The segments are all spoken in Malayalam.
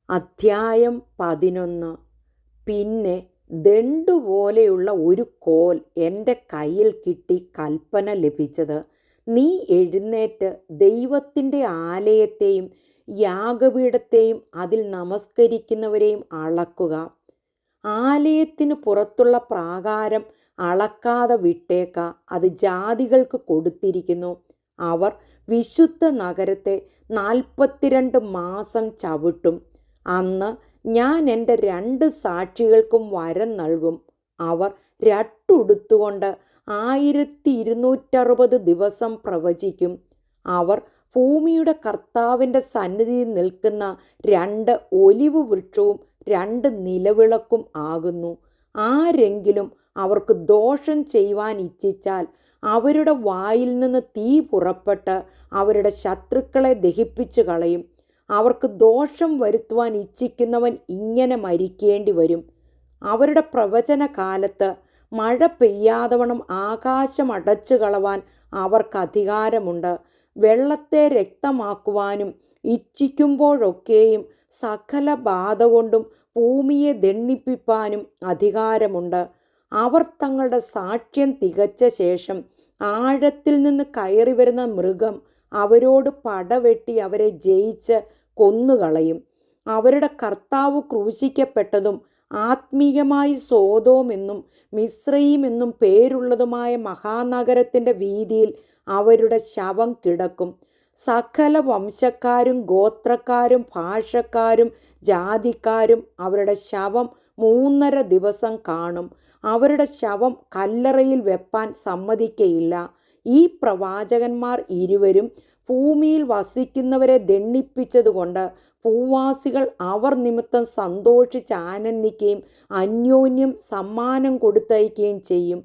അധ്യായം 11. പിന്നെ ദണ്ടുപോലെയുള്ള ഒരു കോൽ എൻ്റെ കയ്യിൽ കിട്ടി കൽപ്പന ലഭിച്ചത്, നീ എഴുന്നേറ്റ് ദൈവത്തിൻ്റെ ആലയത്തെയും യാഗപീഠത്തെയും അതിൽ നമസ്കരിക്കുന്നവരെയും അളക്കുക. ആലയത്തിനു പുറത്തുള്ള പ്രാകാരം അളക്കാതെ വിട്ടേക്ക, അത് ജാതികൾക്ക് കൊടുത്തിരിക്കുന്നു. അവർ വിശുദ്ധ നഗരത്തെ 42 മാസം ചവിട്ടും. അന്ന് ഞാൻ എൻ്റെ 2 സാക്ഷികൾക്കും വരം നൽകും. അവർ രട്ടുടുത്തുകൊണ്ട് 1260 ദിവസം പ്രവചിക്കും. അവർ ഭൂമിയുടെ കർത്താവിൻ്റെ സന്നിധിയിൽ നിൽക്കുന്ന 2 ഒലിവ് വൃക്ഷവും 2 നിലവിളക്കും ആകുന്നു. ആരെങ്കിലും അവർക്ക് ദോഷം ചെയ്യുവാൻ ഇച്ഛിച്ചാൽ അവരുടെ വായിൽ നിന്ന് തീ പുറപ്പെട്ട് അവരുടെ ശത്രുക്കളെ ദഹിപ്പിച്ചു കളയും. അവർക്ക് ദോഷം വരുത്തുവാൻ ഇച്ഛിക്കുന്നവൻ ഇങ്ങനെ മരിക്കേണ്ടി വരും. അവരുടെ പ്രവചന കാലത്ത് മഴ പെയ്യാതവണ്ണം ആകാശം അടച്ചു കളവാൻ അവർക്ക് അധികാരമുണ്ട്. വെള്ളത്തെ രക്തമാക്കുവാനും ഇച്ഛിക്കുമ്പോഴൊക്കെയും സകല ബാധ കൊണ്ടും ഭൂമിയെ ദണ്ഡിപ്പിപ്പാനും അധികാരമുണ്ട്. അവർ തങ്ങളുടെ സാക്ഷ്യം തികച്ച ശേഷം ആഴത്തിൽ നിന്ന് കയറി വരുന്ന മൃഗം അവരോട് പടവെട്ടി അവരെ ജയിച്ച് കൊന്നുകളയും. അവരുടെ കർത്താവ് ക്രൂശിക്കപ്പെട്ടതും ആത്മീയമായി സോദോം എന്നും മിസ്രയീം എന്നും പേരുള്ളതുമായ മഹാനഗരത്തിൻ്റെ വീതിയിൽ അവരുടെ ശവം കിടക്കും. സകല വംശക്കാരും ഗോത്രക്കാരും ഭാഷക്കാരും ജാതിക്കാരും അവരുടെ ശവം 3.5 ദിവസം കാണും. അവരുടെ ശവം കല്ലറയിൽ വെപ്പാൻ സമ്മതിക്കയില്ല. ഈ പ്രവാചകന്മാർ ഇരുവരും ഭൂമിയിൽ വസിക്കുന്നവരെ ദണ്ഡിപ്പിച്ചതുകൊണ്ട് ഭൂവാസികൾ അവർ നിമിത്തം സന്തോഷിച്ച് ആനന്ദിക്കുകയും അന്യോന്യം സമ്മാനം കൊടുത്തയക്കുകയും ചെയ്യും.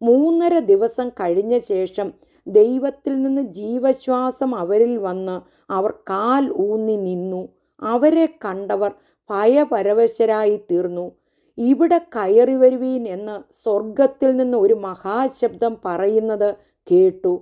3.5 ദിവസം കഴിഞ്ഞ ശേഷം ദൈവത്തിൽ നിന്ന് ജീവശ്വാസം അവരിൽ വന്ന് അവർ കാൽ ഊന്നി നിന്നു. അവരെ കണ്ടവർ ഭയപരവശരായി തീർന്നു. ഇവിടെ കയറി വരുവീൻ എന്ന് സ്വർഗത്തിൽ നിന്ന് ഒരു മഹാശബ്ദം പറയുന്നത് കേട്ടു.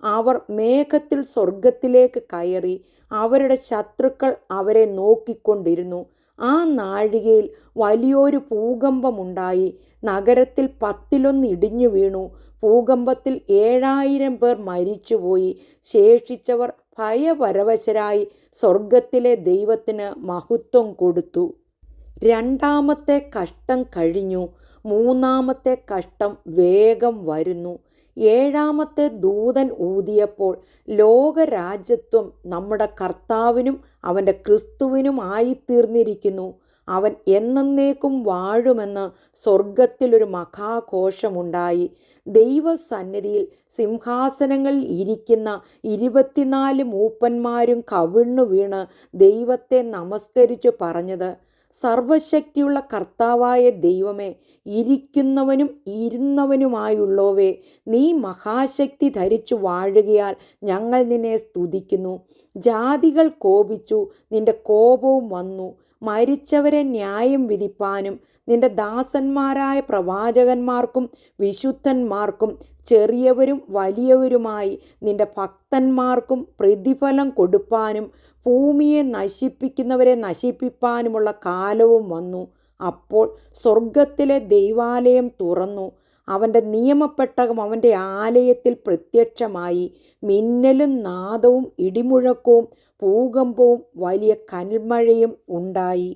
അവർ മേഘത്തിൽ സ്വർഗത്തിലേക്ക് കയറി. അവരുടെ ശത്രുക്കൾ അവരെ നോക്കിക്കൊണ്ടിരുന്നു. ആ നാഴികയിൽ വലിയൊരു ഭൂകമ്പമുണ്ടായി. നഗരത്തിൽ 10 ഇടിഞ്ഞു വീണു. ഭൂകമ്പത്തിൽ 7000 പേർ മരിച്ചുപോയി. ശേഷിച്ചവർ ഭയപരവശരായി സ്വർഗത്തിലെ ദൈവത്തിന് മഹത്വം കൊടുത്തു. 2-ാമത്തെ കഷ്ടം കഴിഞ്ഞു. 3-ാമത്തെ കഷ്ടം വേഗം വരുന്നു. 7-ാമത്തെ ദൂതൻ ഊതിയപ്പോൾ ലോകരാജ്യത്വം നമ്മുടെ കർത്താവിനും അവൻ്റെ ക്രിസ്തുവിനും ആയിത്തീർന്നിരിക്കുന്നു. അവൻ എന്നേക്കും വാഴുമെന്ന് സ്വർഗത്തിലൊരു മഹാഘോഷമുണ്ടായി. ദൈവസന്നിധിയിൽ സിംഹാസനങ്ങളിൽ ഇരിക്കുന്ന 24 മൂപ്പന്മാരും കവിണ്ണു വീണ് ദൈവത്തെ നമസ്കരിച്ചു പറഞ്ഞത്, സർവശക്തിയുള്ള കർത്താവായ ദൈവമേ, ഇരിക്കുന്നവനും ഇരുന്നവനുമായുള്ളവേ, നീ മഹാശക്തി ധരിച്ചു വാഴുകയാൽ ഞങ്ങൾ നിന്നെ സ്തുതിക്കുന്നു. ജാതികൾ കോപിച്ചു, നിന്റെ കോപവും വന്നു. മരിച്ചവരെ ന്യായം വിധിപ്പാനും നിന്റെ ദാസന്മാരായ പ്രവാചകന്മാർക്കും വിശുദ്ധന്മാർക്കും ചെറിയവരും വലിയവരുമായി നിന്റെ ഭക്തന്മാർക്കും പ്രതിഫലം കൊടുപ്പാനും ഭൂമിയെ നശിപ്പിക്കുന്നവരെ നശിപ്പിപ്പാനുമുള്ള കാലവും വന്നു. അപ്പോൾ സ്വർഗത്തിലെ ദൈവാലയം തുറന്നു. അവൻ്റെ നിയമപ്പെട്ടകം അവൻ്റെ ആലയത്തിൽ പ്രത്യക്ഷമായി. മിന്നലും നാദവും ഇടിമുഴക്കവും ഭൂകമ്പവും വലിയ കൽമഴയും ഉണ്ടായി.